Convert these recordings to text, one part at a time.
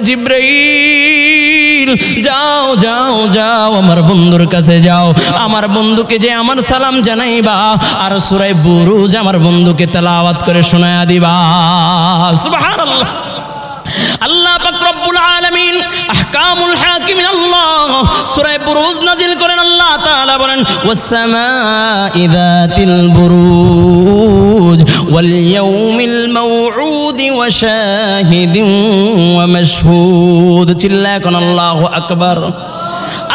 জিবরাইল যাও যাও যাও আমার বন্ধুর কাছে যাও, আমার বন্ধুকে যে আমার সালাম জানাইবা আর সূরা বুরুজ আমার বন্ধুকে তেলাওয়াত করে শোনায়া দিবা। সুবহানাল্লাহ। আল্লাহ পাক রব্বুল আলামিন আহকামুল হাকিমিন আল্লাহ সূরা বুরুজ নাজিল করেন। আল্লাহ তাআলা বলেন ওয়াস সামাঈ যাতিল বুরুজ ওয়াল ইয়াউমিল মাউউদ ওয়া শাহিদিন ওয়া মাশহুদ। চিল্লায় কোন আল্লাহু আকবার।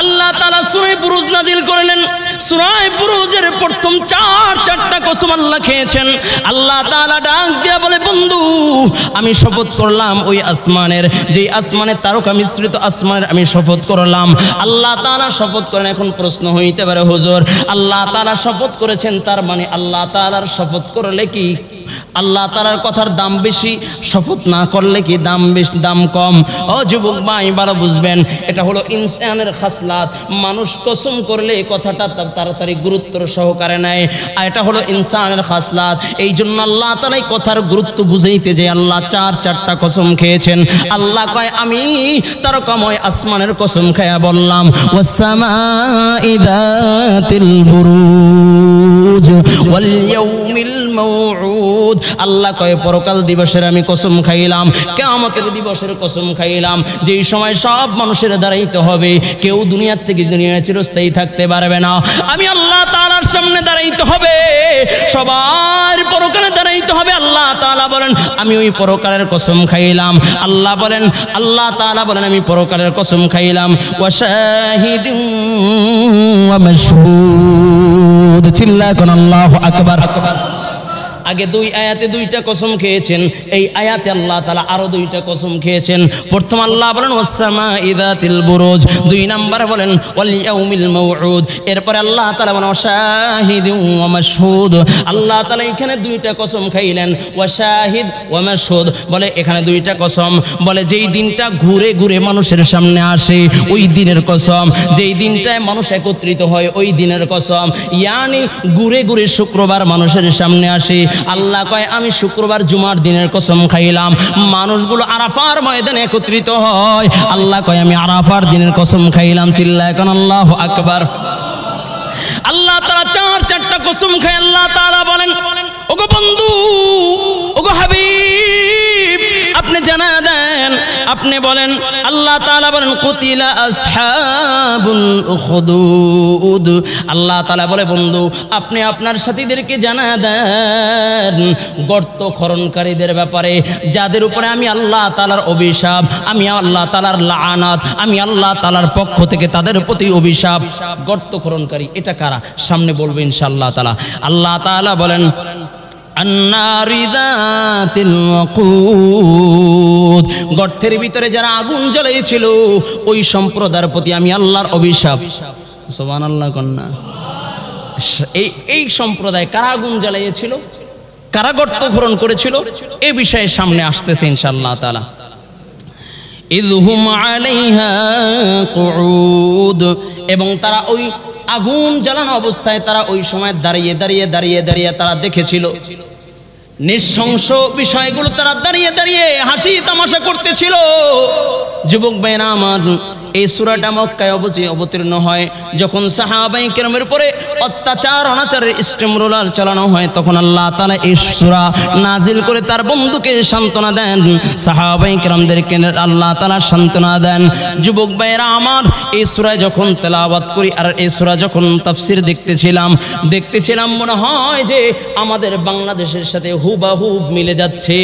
আল্লাহ তাআলা সূরা বুরুজ নাজিল করলেন। সূরা বুরুজের প্রথম চারটা কসম আল্লাহ খেয়েছেন। আল্লাহ তাআলা ডাক দিয়া বলে বন্ধু আমি শপথ করলাম ওই আসমানের, যেই আসমানের তারকা মিশ্রিত আসমানের আমি শপথ করলাম। আল্লাহ তাআলা শপথ করেন। এখন প্রশ্ন হইতে পারে হুজুর আল্লাহ তাআলা শপথ করেছেন তার মানে আল্লাহ তাআলার শপথ করলে কি আল্লাহ তাআলার কথার দাম বেশি, শপথ না করলে কি দাম বেশি দাম কম? ও যুবক ভাই ভালো বুঝবেন, এটা হলো ইনসানের খাসলাত। মানুষ কসম করলে কথাটা তাড়াতাড়ি গুরুত্ব সহকারে নেয়, আর এটা হলো ইনসানের খাসলাত। এই জন্য আল্লাহ তাআলা কথার গুরুত্ব বুঝাইতে যে আল্লাহ চারটা কসম খেয়েছেন। আল্লাহ কয় আমি তারকাময় আসমানের কসম খায়া বললাম ওয়াস সামাঈ যাতিল বুরুজ ওয়াল ইয়াউমিল মাউউদ। আল্লাহ কয় পরকাল দিবসের আমি কসম খাইলাম, কিয়ামতের দিবসের কসম খাইলাম, যেই সময় সব মানুষের দাঁড়াইতে হবে, কেউ দুনিয়ার থেকে দুনিয়ায় চিরস্থায়ী থাকতে পারবে না। আমি আল্লাহ তাআলার সামনে দাঁড়াইতে হবে, সবার পরকালে দাঁড়াইতে হবে। আল্লাহ তাআলা বলেন আমি ওই পরকালের কসম খাইলাম। আল্লাহ তাআলা বলেন আমি পরকালের কসম খাইলাম ওয়া শাহিদিন ওয়া মাশহুদ। চিল্লায় কোন আল্লাহু আকবার। আগে দুই আয়াতে দুইটা কসম খেয়েছেন, এই আয়াতে আল্লাহ তাআলা আরো দুইটা কসম খেয়েছেন। প্রথম আল্লাহ বলেন ওয়াস সামাঈ যাতিল বুরুজ, দুই নাম্বার বলেন ওয়াল ইয়াউমিল মাউউদ, এরপরে আল্লাহ তাআলা বলেন শাহিদিন ওয়া মাশহুদ। আল্লাহ তাআলা এখানে দুইটা কসম খাইলেন ওয়া শাহিদ ওয়া মাশহুদ, বলে এখানে দুইটা কসম, বলে যেই দিনটা ঘুরে ঘুরে মানুষের সামনে আসে ওই দিনের কসম, যেই দিনটায় মানুষ একত্রিত হয় ওই দিনের কসম। ইয়ানি ঘুরে ঘুরে শুক্রবার মানুষের সামনে আসে। আল্লাহ কয় আমি শুক্রবার জুমার দিনের কসম খাইলাম, মানুষগুলো আরাফার ময়দানে একত্রিত হয়। আল্লাহ কয় আমি আরাফার দিনের কসম খাইলাম। চিল্লায় কোন আল্লাহু আকবার। আল্লাহ তাআলা চারটা কসম খায়। আল্লাহ তাআলা বলেন ওগো বন্ধু ওগো হাবিব আপনি জানা দেন, আপনি বলেন। আল্লাহ তাআলা বলেন কুতিলা আসহাবুল উখদুদ। আল্লাহ তাআলা বলে বন্ধু আপনি আপনার সাথীদেরকে জানা দেন গর্ত খননকারীদের ব্যাপারে, যাদের উপরে আমি আল্লাহ তাআলার অভিশাপ, আমি আল্লাহ তাআলার লাআনাত, আমি আল্লাহ তাআলার পক্ষ থেকে তাদের প্রতি অভিশাপ। গর্ত খননকারী এটা কারা সামনে বলবো ইনশাআল্লাহ তাআলা। আল্লাহ তাআলা বলেন আন্নারি যাতিল ওয়াকুদ, গর্তের ভিতরে যারা আগুন জ্বালিয়েছিল ওই সম্প্রদায়ের প্রতি আমি আল্লাহর অভিশাপ। সুবহানাল্লাহ কন্যা। এই সম্প্রদায় কারা আগুন জ্বালিয়েছিল, কারা গর্ত খনন করেছিল, এই বিষয়ে সামনে আসতেছে ইনশাআল্লাহ তাআলা। ইযহুম আলাইহা কুউদ, এবং তারা ওই আগুন জ্বালানো অবস্থায় তারা ওই সময় দাঁড়িয়ে দাঁড়িয়ে দাঁড়িয়ে দাঁড়িয়ে তারা দেখেছিল নৃশংস বিষয়গুলো, তারা দাঁড়িয়ে দাঁড়িয়ে হাসি তামাশা করতেছিল। যুবক ভাইরা আমার, এই সূরাটা মক্কায় অবতীর্ণ হয় যখন সাহাবায়ে কেরামের উপরে অত্যাচার অনাচারের স্টিমরোলার চালানো হয়, তখন আল্লাহ তাআলা এই সূরা নাজিল করে তার বন্ধুকে সান্ত্বনা দেন, সাহাবায়ে কেরামদেরকে আল্লাহ তাআলা সান্ত্বনা দেন। যুবক ভাইরা আমার, এই সূরা যখন তেলাওয়াত করি আর এই সূরা যখন তাফসীর দেখতেছিলাম মনে হয় যে আমাদের বাংলাদেশের সাথে হুবহুব মিলে যাচ্ছে,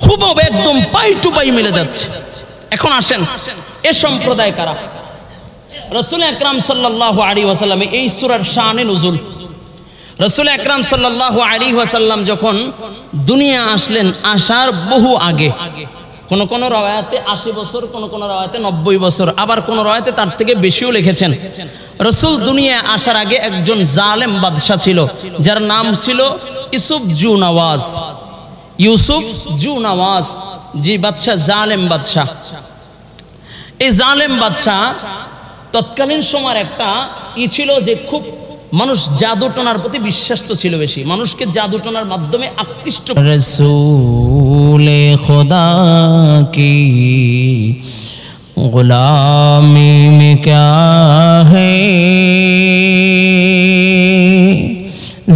হুবহুব একদম পাই টু পাই মিলে যাচ্ছে। এখন আসেন এ সম্প্রদায় কারা? রাসূল আকরাম সাল্লাল্লাহু আলাইহি ওয়াসাল্লাম এই সূরার শানে নুজুল। রাসূল আকরাম সাল্লাল্লাহু আলাইহি ওয়াসাল্লাম যখন দুনিয়া আসলেন, আসার বহু আগে, কোন কোন রাওয়ায়াতে 80 বছর, কোন কোন রাওয়ায়াতে 90 বছর, আবার কোন রাওয়ায়াতে তার থেকে বেশিও লিখেছেন। রাসূল দুনিয়া আসার আগে একজন জালেম বাদশা ছিল, যার নাম ছিল ইউসুফ জু নওয়াজ। জি বাদশা, জালেম বাদশা। এই জালেম বাদশা তৎকালীন সময়ের একটা ছিল যে খুব মানুষ জাদুটনার প্রতি বিশ্বাস তো ছিল বেশি, মানুষকে জাদুটনার মাধ্যমে আকৃষ্ট। রাসূল रसूल खुदा की गुलामी में क्या है,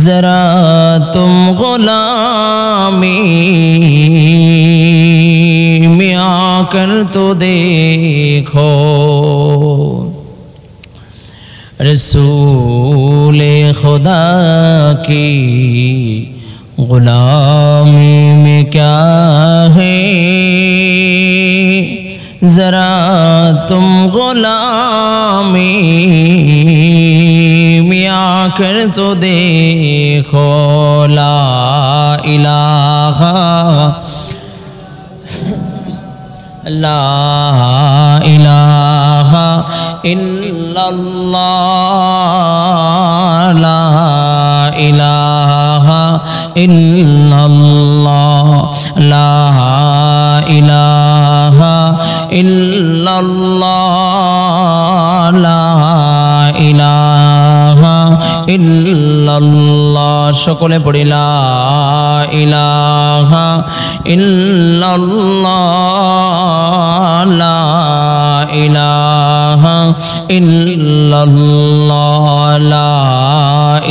जरा तुम गुलामी में आकर तो देखो। रसूल खुदा की गुलामी में क्या है, जरा तुम गुलामी में आकर तो देखो। ला इलाहा ला इलाहा इल्लल्लाह, ला इलाहा इल्लल्लाह, ला इलाहा इल्लल्लाह, ला इलाहा इल्लल्लाह। সকলে পড়ি লা ইলাহা ইল্লাল্লাহ, লা ইলাহা ইল্লাল্লাহ, লা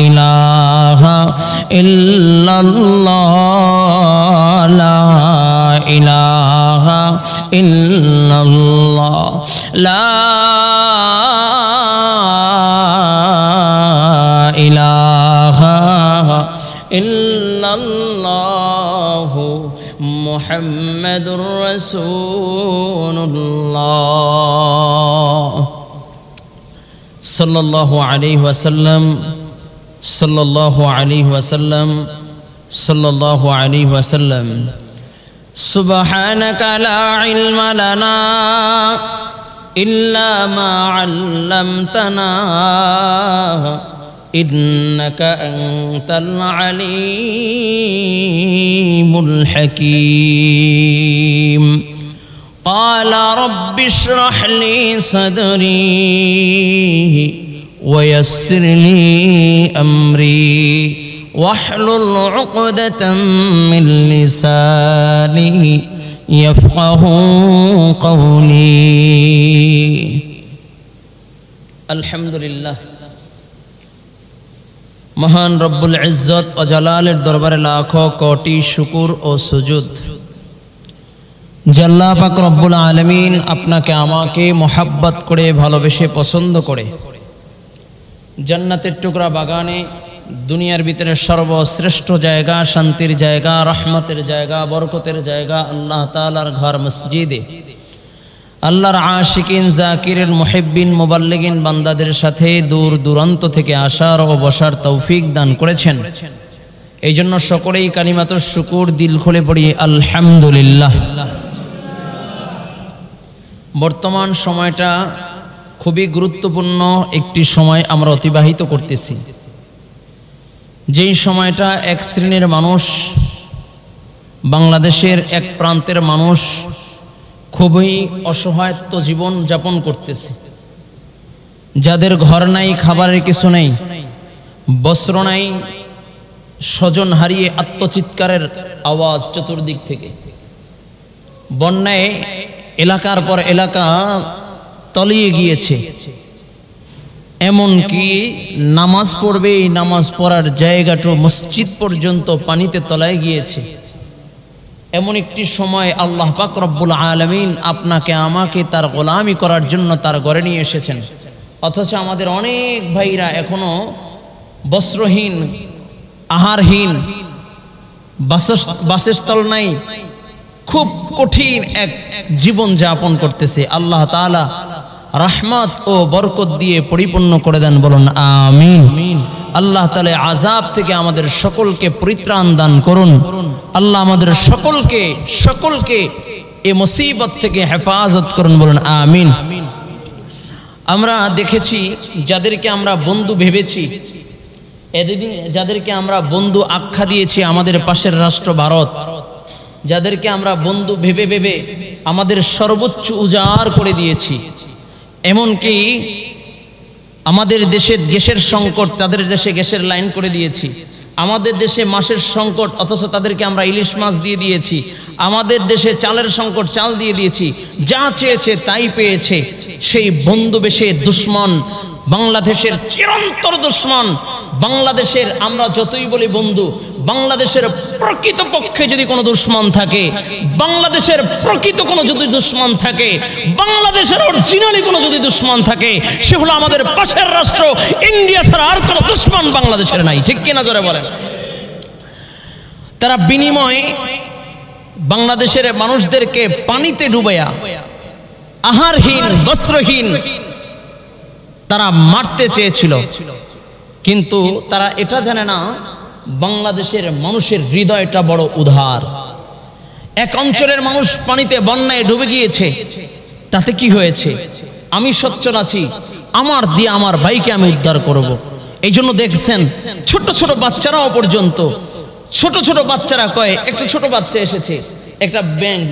ইলাহা ইল্লাল্লাহ, লা ইলাহা ইল্লাল্লাহ, লা ইলাহা ইল্লাল্লাহ মুহাম্মাদুর রাসূলুল্লাহ সাল্লাল্লাহু আলাইহি ওয়াসাল্লাম, সাল্লাল্লাহু আলাইহি ওয়াসাল্লাম, সাল্লাল্লাহু আলাইহি ওয়াসাল্লাম। সুবহানাকা লা ইলমা লানা ইল্লা মা আল্লামতানা ইন্নাকা আনতাল আলিমুল হাকীম। قال رب اشرح لي صدري ويسر لي أمري واحلل عقدة من لساني يفقه قولي। الحمد لله। মহান রব্বুল ইজ্জত ও জালালের দরবারে লাখো কোটি শুকর ও সুজুদ। আল্লাহ পাক রব্বুল আলামিন আপনাকে আমাকে মোহাব্বত করে ভালোবেসে পছন্দ করে জান্নাতের টুকরা বাগানে, দুনিয়ার ভিতরে সর্বশ্রেষ্ঠ জায়গা, শান্তির জায়গা, রহমতের জায়গা, বরকতের জায়গা আল্লাহ তাআলার ঘর মসজিদে আল্লাহর আশিকিন, জাকিরিন, মুহিব্বিন, মুবাল্লিগিন বান্দাদের সাথে দূর দূরান্ত থেকে আসার ও বসার তৌফিক দান করেছেন। এই জন্য সকলেই কালিমাতুশ শুকুর দিল খুলে পড়ি আলহামদুলিল্লাহ। বর্তমান সময়টা খুবই গুরুত্বপূর্ণ একটি সময় আমরা অতিবাহিত করতেছি, যেই সময়টা এক শ্রেণীর মানুষ, বাংলাদেশের এক প্রান্তের মানুষ খুবই অসহায়ত্ব জীবন যাপন করতেছে। যাদের ঘর নাই, খাবারের কিছু নেই, বস্ত্র নাই, স্বজন হারিয়ে আত্মচিৎকারের আওয়াজ চতুর্দিক থেকে। বন্যায় এলাকার পর এলাকা তলিয়ে গিয়েছে, এমনকি নামাজ পড়বে, এই নামাজ পড়ার জায়গাটা মসজিদ পর্যন্ত পানিতে তলায় গিয়েছে। এমন একটি সময় আল্লাহ পাক রব্বুল আলামিন আপনাকে আমাকে তার গোলামি করার জন্য তার ঘরে নিয়ে এসেছেন। অথচ আমাদের অনেক ভাইরা এখনো বস্ত্রহীন, আহারহীন, বাসস্থল নাই, খুব কঠিন এক জীবন যাপন করতেছে। আল্লাহ তাআলা রহমত ও বরকত দিয়ে পরিপূর্ণ করে দেন, বলুন আমিন। আল্লাহ তাআলা আযাব থেকে আমাদের সকলকে পরিত্রাণ দান করুন। আল্লাহ আমাদের সকলকে এই মুসিবত থেকে হেফাজত করুন, বলুন আমিন। আমরা দেখেছি যাদেরকে আমরা বন্ধু ভেবেছি, যাদেরকে আমরা বন্ধু আখ্যা দিয়েছি, আমাদের পাশের রাষ্ট্র ভারত, যাদেরকে আমরা বন্ধু ভেবে ভেবে আমাদের সর্বোচ্চ উজাড় করে দিয়েছি, এমনকি আমাদের দেশে গ্যাসের সংকট, তাদের দেশে গ্যাসের লাইন করে দিয়েছি, আমাদের দেশে মাছের সংকট, অথচ তাদেরকে আমরা ইলিশ মাছ দিয়ে দিয়েছি। আমাদের দেশে চালের সংকট, চাল দিয়ে দিয়েছি। যা চেয়েছে তাই পেয়েছে। সেই বন্ধু বেশে দুশ্মন, বাংলাদেশের চিরন্তর দুশ্মন। বাংলাদেশের আমরা যতই বলি বন্ধু, বাংলাদেশের প্রকৃত পক্ষে যদি কোনো দুশ্মন থাকে, বাংলাদেশের প্রকৃত কোনো যদি দুশ্মন থাকে, বাংলাদেশের অরিজিনালি কোনো যদি দুশ্মন থাকে, সে হলো আমাদের পাশের রাষ্ট্র ইন্ডিয়া ছাড়া আর কোনো দুশ্মন বাংলাদেশের নাই। ঠিক কিনা জোরে বলেন? তারা বিনিময়ে বাংলাদেশের মানুষদেরকে পানিতে ডুবাইয়া, আহারহীন বস্ত্রহীন তারা মারতে চেয়েছিল। কিন্তু তারা এটা জানে না বাংলাদেশের মানুষের হৃদয়টা বড় উদার। এক অঞ্চলের মানুষ পানিতে, বন্যায় ডুবে গিয়েছে, তাতে কি হয়েছে? আমি সচ্ছল আছি, আমার দিয়ে আমার ভাইকে আমি উদ্ধার করব। এই জন্য দেখছেন ছোট ছোট বাচ্চারাও পর্যন্ত, ছোট ছোট বাচ্চারা কয়, একটা ছোট বাচ্চা এসেছে, একটা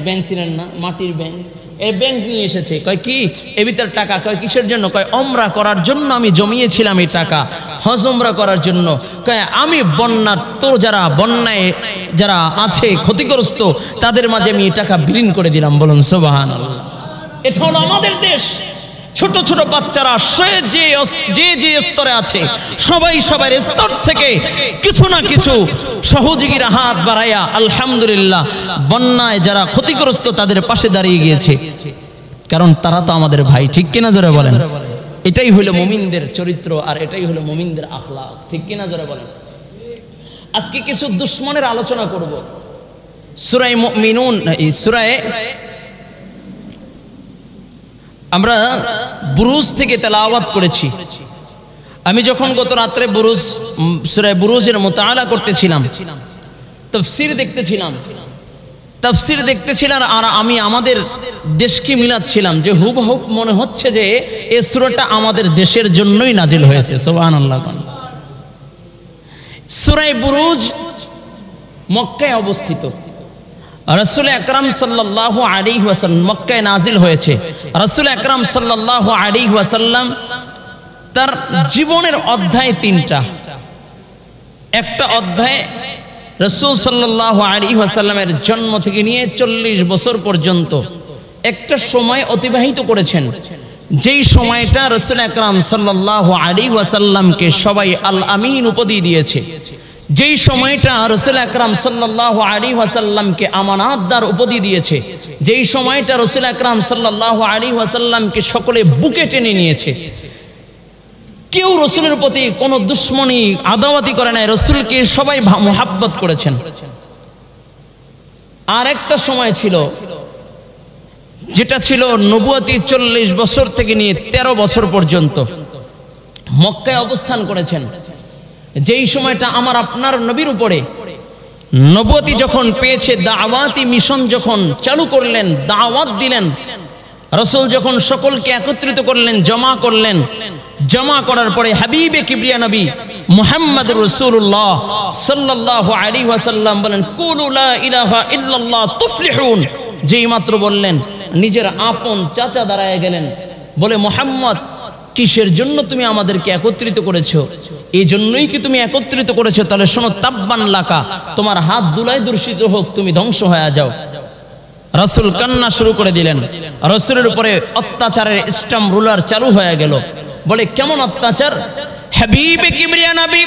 ব্যাংক চিনেন না, মাটির ব্যাংক, এই ব্যাংক নিয়ে এসেছে। কয় কি এর ভিতর টাকা? কয় কিসের জন্য? কয় ওমরা করার জন্য আমি জমিয়েছিলাম এই টাকা, হজ ওমরা করার জন্য। কয় আমি বন্যার্ত যারা, বন্যায় যারা আছে ক্ষতিগ্রস্ত, তাদের মাঝে আমি এই টাকা বিলীন করে দিলাম। বলুন সুবহানাল্লাহ। এটা হলো আমাদের দেশ। ছোট ছোট বাচ্চারা সে যে স্তরে আছে, সবাই সবার স্তর থেকে কিছু না কিছু সহযোগীরা হাত বাড়াইয়া আলহামদুলিল্লাহ বন্যায় যারা ক্ষতিগ্রস্ত তাদের পাশে দাঁড়িয়ে গিয়েছে। কারণ তারা তো আমাদের ভাই। ঠিক কিনা জোরে বলেন? এটাই হলো মুমিনদের চরিত্র, আর এটাই হলো মুমিনদের আখলাক। ঠিক কিনা জোরে বলেন? আজকে কিছু দুশ্মনের আলোচনা করব। সূরা মুমিনুন, এই সূরায়ে আমরা বুরুজ থেকে তেলাওয়াত করেছি। আমি যখন গত রাত্রে সূরা বুরুজের মুতাআলা করতেছিলাম, তাফসীর দেখতেছিলাম, আর আমি আমাদের দেশকে মিলাচ্ছিলাম যে হুবহু মনে হচ্ছে যে এই সূরাটা আমাদের দেশের জন্যই নাজিল হয়েছে। সুবহানাল্লাহ। সূরা বুরুজ মক্কায় অবস্থিত। রাসূল আকরাম সাল্লাল্লাহু আলাইহি ওয়াসাল্লাম, মক্কায় নাজিল হয়েছে। রাসূল আকরাম সাল্লাল্লাহু আলাইহি ওয়াসাল্লাম তার জীবনের অধ্যায় তিনটা। একটা অধ্যায় রাসূল সাল্লাল্লাহু আলাইহি ওয়াসাল্লামের জন্ম থেকে নিয়ে 40 বছর পর্যন্ত একটা সময় অতিবাহিত করেছেন, যেই সময়টা রাসূল আকরাম সাল্লাল্লাহু আলাইহি ওয়াসাল্লামকে সবাই আল আমিন উপাধি দিয়েছে, যেই সময়টা রাসূল আকরাম সাল্লাল্লাহু আলাইহি ওয়াসাল্লামকে আমানতদার উপাধি দিয়েছে, যেই সময়টা রাসূল আকরাম সাল্লাল্লাহু আলাইহি ওয়াসাল্লামকে সকলে বুকে টেনে নিয়েছে। কেউ রাসূলের প্রতি কোনো দুশ্মনী আদাওয়াতি করে নাই, রাসূলকে সবাই মুহাব্বত করেছেন। আর একটা সময় ছিল যেটা ছিল নবুয়তি, 40 বছর থেকে নিয়ে 13 বছর পর্যন্ত মক্কায় অবস্থান করেছেন। যেই সময়টা আমার আপনার নবীর উপরে নবুয়তি যখন পেয়েছে, দাওয়াতি মিশন যখন চালু করলেন, দাওয়াত দিলেন, রাসূল যখন সকলকে একত্রিত করলেন, জমা করার পরে হাবিবে কিবরিয়া নবী মুহাম্মদুর রাসূলুল্লাহ সাল্লাল্লাহু আলাইহি ওয়াসাল্লাম বলেন, কুলু লা ইলাহা ইল্লাল্লাহ তুফলিহুন। যেই মাত্র বললেন, নিজের আপন চাচা দাঁড়ায় গেলেন, বলে মুহাম্মদ কিসের জন্য তুমি আমাদেরকে একত্রিত করেছো? এই জন্যই কি তুমি একত্রিত করেছো? তাহলে শোনো, তাব্বান লাকা, তোমার হাত দুলাই দূষিত হোক, তুমি ধ্বংস হয়ে যাও। রাসূল কান্না শুরু করে দিলেন। রাসূলের উপরে অত্যাচারের স্টাম্প রুলার চালু হয়ে গেল। বলে কেমন অত্যাচার? হাবিবে কিবরিয়া নবী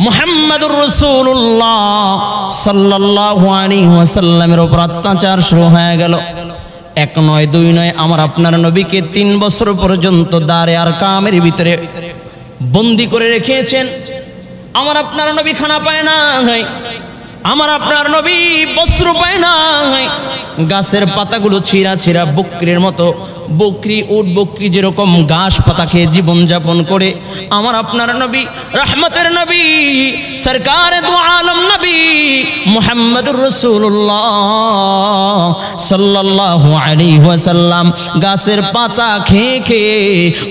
মুহাম্মদুর রাসূলুল্লাহ সাল্লাল্লাহু আলাইহি ওয়াসাল্লামের উপর অত্যাচার শুরু হয়ে গেল। এক নয়, দুই নয়, আমার আপনার নবীকে 3 বছর পর্যন্ত দারে আর কামের ভিতরে বন্দি করে রেখেছেন। আমার আপনার নবী খানা পায় না, আমার আপনার নবী বস্ত্র পায় না, গাছের পাতাগুলো ছিঁড়া ছিঁড়া বকরির মতো, উট বকরি যেরকম ঘাস পাতা খেয়ে জীবন যাপন করে, আমার আপনার নবী রহমতের নবী সরকারে দু আলম নবী মুহাম্মদুর রাসূলুল্লাহ সাল্লাল্লাহু আলাইহি ওয়াসাল্লাম গাছের পাতা খেয়ে খেয়ে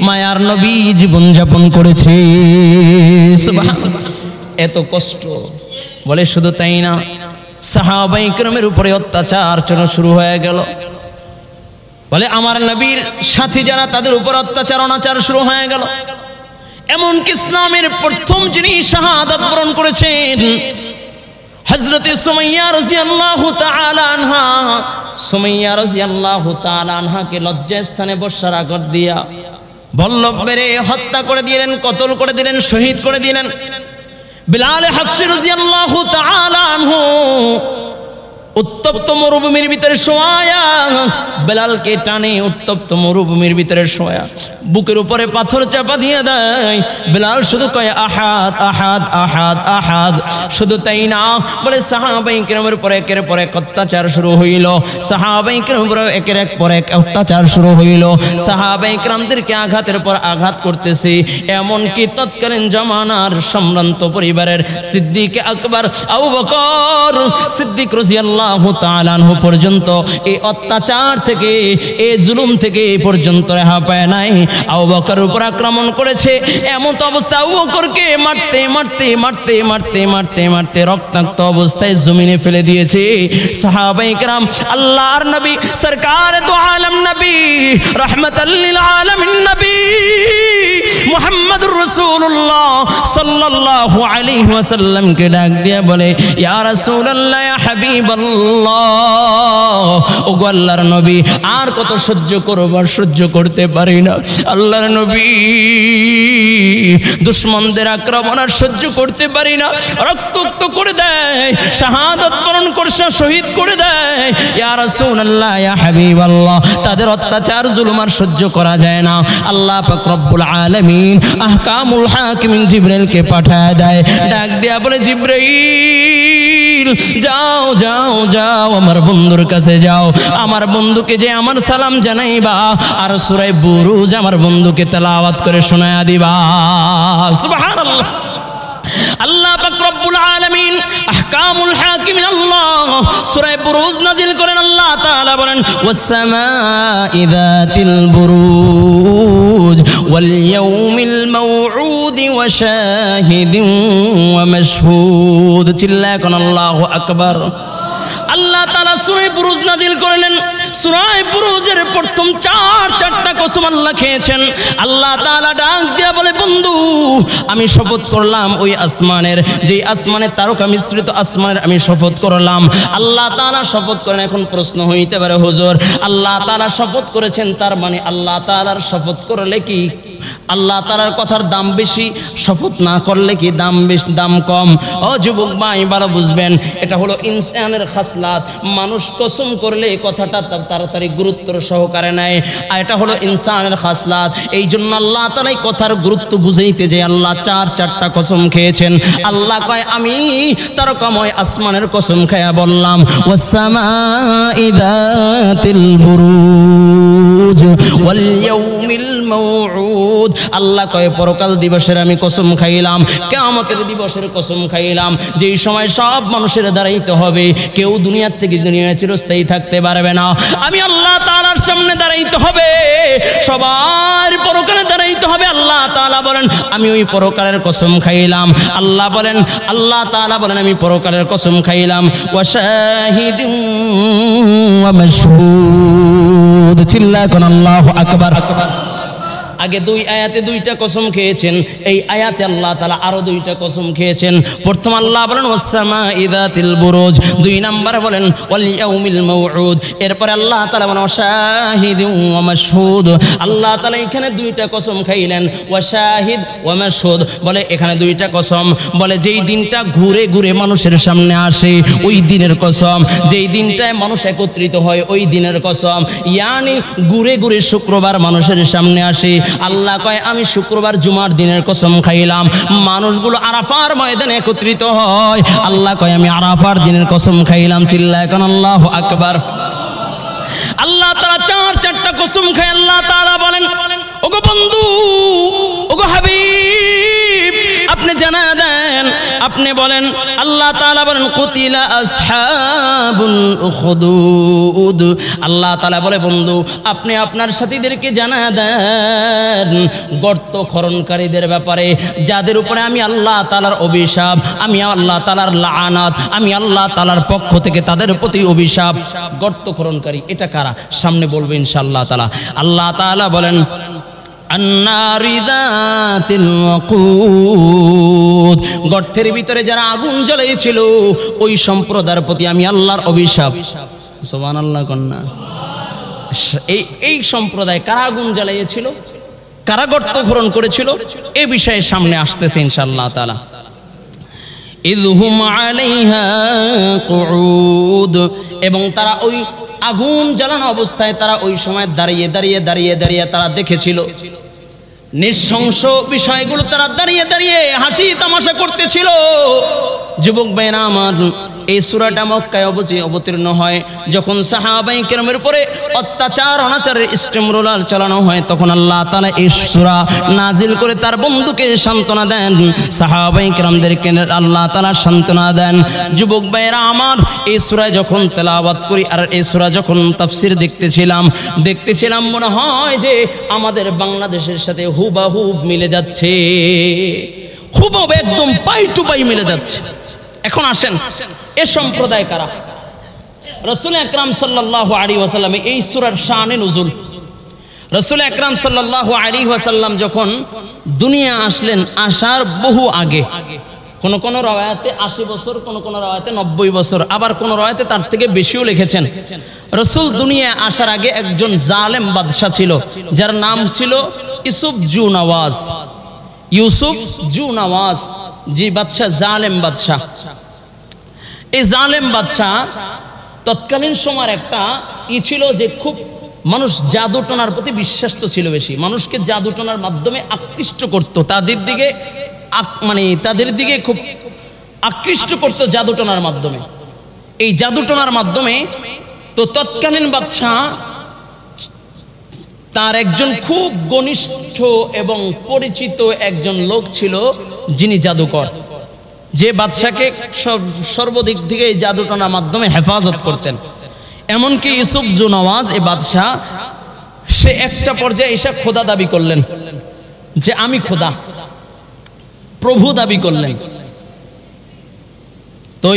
মায়ার নবী জীবন যাপন করেছে। সুবহানাল্লাহ, এত কষ্ট। বলে শুধু তাই না, সাহাবায়ে কেরামের উপরে অত্যাচার শুরু হয়ে গেল। বলে আমার নবীর সাথী যারা, তাদের উপর অত্যাচার অনাচার শুরু হয়ে গেল। এমনকি ইসলামের প্রথম যিনি শাহাদাত বরণ করেছেন হযরতে সুমাইয়া রাদিয়াল্লাহু তাআলা আনহা, সুমাইয়া রাদিয়াল্লাহু তাআলা আনহাকে লজ্জাস্থানে বর্ষার আঘাত দিয়া বল্লভ মেরে হত্যা করে দিলেন, কতল করে দিলেন, শহীদ করে দিলেন। বিলাল হাফসি রাদিয়াল্লাহু তাআলা আনহু উত্তপ্ত মরুভূমির ভিতরে শোয়া, বেলালকে টানে উত্তপ্ত মরুভূমির ভিতরে শোয়া, বুকের উপরে পাথর চাপা দিয়ে দেয়। বেলাল শুধু কয় আহাদ আহাদ আহাদ আহাদ। শুধু তাই না, বলে সাহাবায়ে কেরামের উপরে একের পর এক অত্যাচার শুরু হইল, সাহাবায়ে কেরামের উপরে একের পর এক অত্যাচার শুরু হইল, সাহাবায়ে কেরামদেরকে আঘাতের পর আঘাত করতেছে। এমনকি তৎকালীন জামানার সম্ভ্রান্ত পরিবারের সিদ্দিক আকবর আবু বকর সিদ্দিক রাদিয়াল্লাহু তাআলা আনহু পর্যন্ত এই অত্যাচার থেকে, এই জুলুম থেকে এই পর্যন্ত রেহাই পায় নাই। আবু বকরের উপর আক্রমণ করেছে, এমন অবস্থা আবু বকরকে মারতে মারতে মারতে মারতে মারতে মারতে রক্তাক্ত অবস্থায় জমিনে ফেলে দিয়েছে। সাহাবায়ে কেরাম, আল্লাহর নবী সরকার দু আলম নবী রাহমাতাল লিল আলামিন নবী মুহাম্মদুর রাসূলুল্লাহ সাল্লাল্লাহু আলাইহি ওয়াসাল্লামকে ডাক দিয়ে বলে, ইয়া রাসূলুল্লাহ, ইয়া হাবিবাল্লাহ, ওগো আল্লাহর নবী, আর কত সহ্য করব, আর সহ্য করতে পারি না। আল্লাহর নবী, দুশমনদের আক্রমণ আর সহ্য করতে পারি না, রক্তাক্ত করে দেয়, শাহাদাত বরণ করছে, শহীদ করে দেয়। ইয়া রাসূলুল্লাহ, ইয়া হাবিবাল্লাহ, তাদের অত্যাচার জুলুম আর সহ্য করা যায় না। আল্লাহ পাক রব্বুল আলামিন আহকামুল হাকিমিন জিবরাইলকে পাঠায় দেয়, ডাক দিয়া বলে, জিবরাইল যাও যাও যাও, আমার বন্ধুর কাছে যাও, আমার বন্ধুকে যে আমার সালাম জানাইবা, আর সূরা বুরুজ আমার বন্ধুকে তেলাওয়াত করে শোনায়া দিবা। সুবহানাল্লাহ। আল্লাহ পাক রব্বুল আলামিন আহকামুল হাকিমিন আল্লাহ সূরা বুরুজ নাযিল করেন। আল্লাহ তাআলা বলেন, ওয়াস সামাঈ যাতিল বুরুজ ওয়াল ইয়াউমিল মাউউদ ওয়া শাহিদিন ওয়া মাশহুদ। চিল্লায় কোন আল্লাহু আকবার। আল্লাহ তাআলা সূরা বুরুজ নাযিল করলেন। সূরা বুরুজের প্রথম চারটা কসম আল্লাহ খেয়েছেন। আল্লাহ তাআলা ডাক দিয়া বলে, বন্ধু, আমি শপথ করলাম ওই আসমানের, যে আসমানের তারকা মিশ্রিত আসমানের আমি শপথ করলাম। আল্লাহ তাআলা শপথ করেন। এখন প্রশ্ন হইতে পারে, হুজুর, আল্লাহ তাআলা শপথ করেছেন, তার মানে আল্লাহ তাআলার শপথ করলে কি আল্লাহ তাআলার কথার দাম বেশি, শপথ না করলে কি দাম বেশি, দাম কম? ও যুবক ভাই, ভালো বুঝবেন, এটা হলো ইনসানের খাসলাত। মানুষ কসম করলে কথাটা তাড়াতাড়ি গুরুত্ব সহকারে নেয়, আর এটা হলো ইনসানের খাসলাত। এই জন্য আল্লাহ তাআলা এই কথার গুরুত্ব বুঝাইতে যে আল্লাহ চারটা কসম খেয়েছেন। আল্লাহ কয়, আমি তারকাময় আসমানের কসম খায়া বললাম, ওয়াস সামাঈ যাতিল বুরুজ ওয়াল ইয়াউমিল মাউউদ। আল্লাহ কয়, পরকাল দিবসের আমি কসম খাইলাম, কিয়ামতের দিবসের কসম খাইলাম, যেই সময় সব মানুষের দাঁড়াইতে হবে, কেউ দুনিয়ার থেকে দুনিয়ায় চিরস্থায়ী থাকতে পারবে না। আমি আল্লাহ তাআলার সামনে দাঁড়াইতে হবে, সবার পরকালে দাঁড়াইতে হবে। আল্লাহ তাআলা বলেন, আমি ওই পরকালের কসম খাইলাম। আল্লাহ তাআলা বলেন, আমি পরকালের কসম খাইলাম। ওয়া শাহিদিন ওয়া মাশহুদ। চিল্লায় কোন আল্লাহু আকবার। আগে দুই আয়াতে দুইটা কসম খেয়েছেন, এই আয়াতে আল্লাহ তাআলা আরো দুইটা কসম খেয়েছেন। প্রথম আল্লাহ বলেন ওয়াস সামাঈ যাতিল বুরুজ, দুই নম্বরে বলেন ওয়াল ইয়াউমিল মাউউদ, এরপরে আল্লাহ তাআলা বলেন শাহিদিন ওয়া মাশহুদ। আল্লাহ তাআলা এখানে দুইটা কসম খাইলেন, ওয়া শাহিদ ওয়া মাশহুদ, বলে এখানে দুইটা কসম, বলে যেই দিনটা ঘুরে ঘুরে মানুষের সামনে আসে ওই দিনের কসম, যেই দিনটায় মানুষ একত্রিত হয় ওই দিনের কসম। ইয়ানি ঘুরে ঘুরে শুক্রবার মানুষের সামনে আসে। আল্লাহ কয়, আমি শুক্রবার জুমার দিনের কসম খাইলাম, মানুষগুলো আরাফার ময়দানে একত্রিত হয়। আল্লাহ কয়, আমি আরাফার দিনের কসম খাইলাম। চিল্লায় এখন আল্লাহু আকবার। আল্লাহ তাআলা চারটা কসম খায়। আল্লাহ তাআলা বলেন, ওগো বন্ধু, ওগো হাবিব, আপনি জানা দেন, আপনি বলেন। আল্লাহ তাআলা বলেন, কুতিলা আসহাবুল উখদুদ। আল্লাহ তাআলা বলে, বন্ধু, আপনি আপনার সাথীদেরকে জানা দেন গর্ত খননকারীদের ব্যাপারে, যাদের উপরে আমি আল্লাহ তাআলার অভিশাপ, আমি আল্লাহ তাআলার লাআনাত, আমি আল্লাহ তাআলার পক্ষ থেকে তাদের প্রতি অভিশাপ। গর্ত খননকারী এটা কারা? সামনে বলবো ইনশাআল্লাহ তাআলা। আল্লাহ তাআলা বলেন, আন্নারি যাতিল ওয়াকুদ, গর্তের ভিতরে যারা আগুন জ্বালিয়েছিল ওই সম্প্রদায়ের প্রতি আমি আল্লাহর অভিশাপ। সুবহানাল্লাহ কন্যা। এই সম্প্রদায় কারা আগুন জ্বালিয়েছিল, কারা গর্ত খনন করেছিল, এই বিষয়ে সামনে আসতেছে ইনশাআল্লাহ তাআলা। ইযহুম আলাইহা কুউদ, এবং তারা ওই আগুন জ্বালানো অবস্থায় তারা ওই সময় দাঁড়িয়ে দাঁড়িয়ে দাঁড়িয়ে দাঁড়িয়ে তারা দেখেছিল নৃশংস বিষয়গুলো, তারা দাঁড়িয়ে দাঁড়িয়ে হাসি তামাশা করতেছিল। যুবক ভাইরা আমার, এই সূরাটা মক্কায় অবতীর্ণ হয় যখন সাহাবায়ে কেরামের উপরে অত্যাচার অনাচারের স্টিমরোলার চালানো হয়, তখন আল্লাহ তাআলা এই সূরা নাজিল করে তার বন্ধুকে সান্ত্বনা দেন, সাহাবায়ে কেরামদেরকে আল্লাহ তাআলা সান্ত্বনা দেন। যুবক ভাইরা আমার, এই সূরা যখন তেলাওয়াত করি আর এই সূরা যখন তাফসীর দেখতেছিলাম মনে হয় যে আমাদের বাংলাদেশের সাথে হুবাহুব মিলে যাচ্ছে, হুবহু একদম পাই টু পাই মিলে যাচ্ছে। এখন আসেন, এ সম্প্রদায় কারা? রাসূল আকরাম সাল্লাল্লাহু আলাইহি ওয়াসাল্লাম এই সূরার শানে নুজুল। রাসূল আকরাম সাল্লাল্লাহু আলাইহি ওয়াসাল্লাম যখন দুনিয়া আসলেন, আসার বহু আগে, কোন কোন রাওয়ায়াতে 80 বছর, কোন কোন রাওয়ায়াতে 90 বছর, আবার কোন রাওয়ায়াতে তার থেকে বেশিও লিখেছেন। রাসূল দুনিয়া আসার আগে একজন জালেম বাদশা ছিল, যার নাম ছিল ইউসুফ জু নওয়াজ। জি বাদশা, জালেম বাদশা। এই জালেম বাদশা তৎকালীন সময়ের একটা ছিল যে খুব মানুষ জাদু টোনার প্রতি বিশ্বাস্ত ছিল বেশি, মানুষকে জাদু টোনার মাধ্যমে আকৃষ্ট করত, তাদের দিকে খুব আকৃষ্ট করত জাদু টোনার মাধ্যমে। এই জাদু টোনার মাধ্যমে তো তৎকালীন বাদশা তার একজন খুব ঘনিষ্ঠ এবং পরিচিত একজন লোক ছিল যিনি জাদুকর, যে বাদশাকে সর্বদিক থেকে এই জাদুটনার মাধ্যমে হেফাজত করতেন। এমনকি ইউসুফ জু নওয়াজ এই বাদশাহ, সে একটা পর্যায়ে এসে খোদা দাবি করলেন যে আমি খোদা, প্রভু দাবি করলেন। তো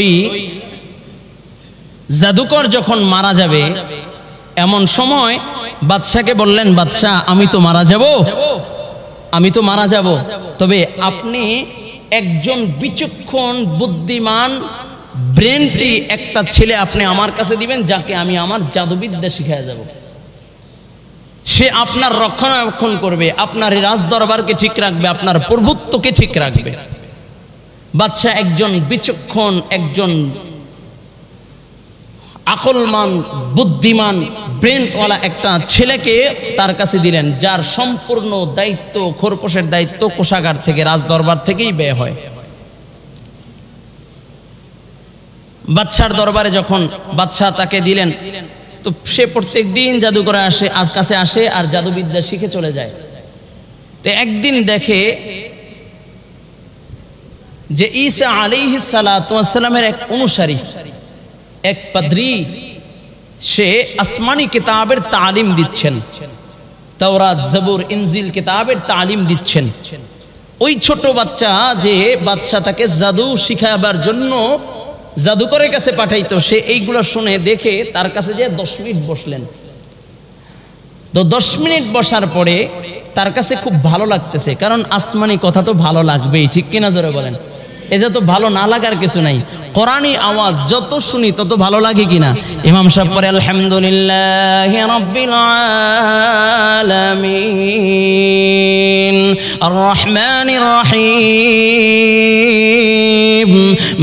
জাদুকর যখন মারা যাবে এমন সময় বাদশাকে বললেন, বাদশাহ আমি তো মারা যাব, তবে আপনি একজন বিচক্ষণ বুদ্ধিমান ব্রেনটি একটা ছেলে আপনি আমার কাছে দিবেন, যাকে আমি আমার জাদুবিদ্যা শিখায় যাব। সে আপনার রক্ষণাবেক্ষণ করবে, আপনার রাজ দরবারকে ঠিক রাখবে, আপনার প্রভুত্বকে ঠিক রাখবে। বাদশাহ একজন বিচক্ষণ, একজন আকলমান, বুদ্ধিমান, ব্রেনওয়ালা একটা ছেলেকে তার কাছে দিলেন, যার সম্পূর্ণ দায়িত্ব, খোরপোশের দায়িত্ব কোষাগার থেকে, রাজদরবার থেকেই ব্যয় হয়। বাদশার দরবারে যখন বাদশাহ তাকে দিলেন, তো সে প্রত্যেক দিন জাদুঘরে কাছে আসে আর জাদুবিদ্যা শিখে চলে যায়। তো একদিন দেখে যে ঈসা আলাইহিস সালাতু ওয়াস সালামের এক অনুসারী, এক পাদ্রী, সে আসমানি কিতাবের তালিম দিচ্ছেন, তাওরাত, জবুর, ইনজিল কিতাবের তালিম দিচ্ছেন। ওই ছোট বাচ্চা যে বাদশা তাকে জাদু শিখাবার জন্য জাদুকরের কাছে পাঠাইতো, সে এইগুলো শুনে দেখে তার কাছে যে 10 মিনিট বসলেন। তো 10 মিনিট বসার পরে তার কাছে খুব ভালো লাগতেছে, কারণ আসমানি কথা তো ভালো লাগবেই, ঠিক কিনা জোরে বলেন? এটা তো ভালো না লাগার কিছু নাই। কোরআনী আওয়াজ যত শুনি তত ভালো লাগে কিনা? ইমাম সাহেব পড়ে আলহামদুলিল্লাহি রাব্বিল আলামিন আর রহমানির রহিম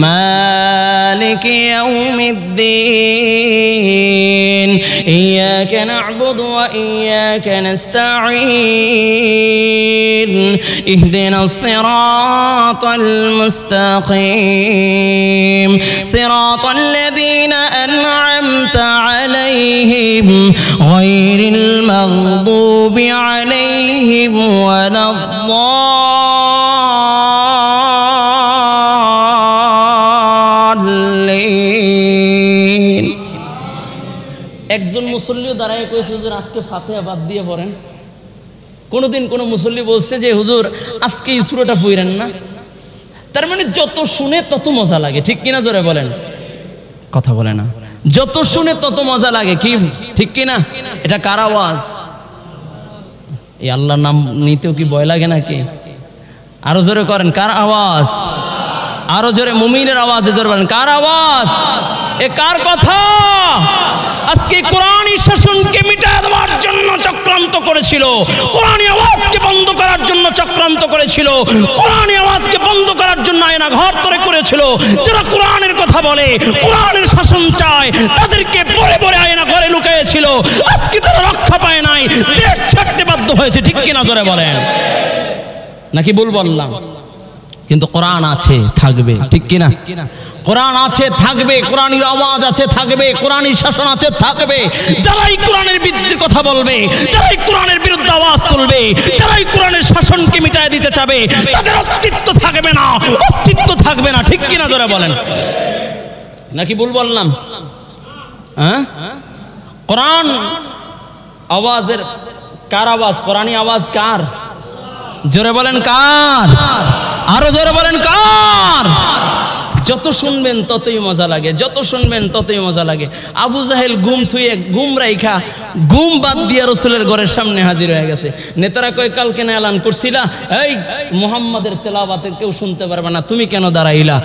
মালিকি ইয়াউমিদ্দিন ইয়াকা না'বুদু ওয়া ইয়াকা নাস্তাঈন ইহদিনাস সিরাতাল মুস্তাকিম সিরাতাল লাযীনা আন'আমতা আলাইহিম গায়রিল মাগদুবি আলাইহিম ওয়ালাদ-দাল্লিন। একজন মুসল্লিও দাঁড়ায় কইছে, হুজুর আজকে ফাতিহা বাদ দিয়ে পড়েন। কোনদিন কোন মুসল্লি বলছে যে হুজুর আজকে এই সূরাটা পড়েন না? তার মানে যত শুনে তত মজা লাগে, ঠিক কিনা জোরে বলেন? কথা বলে না। যত শুনে তত মজা লাগে, কি ঠিক কিনা? এটা কার আওয়াজ? এই আল্লাহর নাম নিতেও কি ভয় লাগে নাকি? আরো জোরে করেন, কার আওয়াজ? আরো জোরে, মুমিনের আওয়াজে জোরে বলেন, কার আওয়াজ? এ কার কথা? আজকে কোরআনী শাসনকে মিটায় দেওয়ার জন্য চক্রান্ত করেছিল, কোরআনী আওয়াজকে বন্ধ করার জন্য চক্রান্ত করেছিল, কোরআনী আওয়াজকে বন্ধ করার জন্য আয়না ঘর তৈরি করেছিল। যারা কোরআনের কথা বলে, কোরআনের শাসন চায়, তাদেরকে পরে পরে আয়না ঘরে লুকিয়েছিল। আজকে তারা রক্ষা পায় নাই, দেশ ছাড়তে বাধ্য হয়েছে। ঠিক কিনা জোরে বলেন, নাকি ভুল বললাম? কিন্তু কোরআন আছে, থাকবে। ঠিক কিনা? কোরআন আছে, থাকবে। কোরআনের আওয়াজ আছে, থাকবে। কোরআনের শাসন আছে, থাকবে। যারাই কোরআনের বিরুদ্ধে কথা বলবে, যারাই কোরআনের বিরুদ্ধে আওয়াজ তুলবে, যারাই কোরআনের শাসনকে মিটায় দিতে চাবে, তাদের অস্তিত্ব থাকবে না, অস্তিত্ব থাকবে না। ঠিক কিনা জোরে বলেন, নাকি ভুল বললাম? হ্যাঁ, কোরআন আওয়াজের কার আওয়াজ? কোরআনী আওয়াজ কার? জোরে বলেন, কার? আরো জোরে বলেন, কার? যত শুনবেন ততই মজা লাগে, যত শুনবেন ততই মজা লাগে। আবু জাহেল ঘুম থুয়ে, ঘুম রাইখা, ঘুম বাদ দিয়া রসুলের ঘরের সামনে হাজির হয়ে গেছে। নেতারা কয়, কালকে না এলান করছিলা এই মুহাম্মাদের তেলাওয়াতের কেউ শুনতে পারবে না, তুমি কেন দাঁড়াইলা?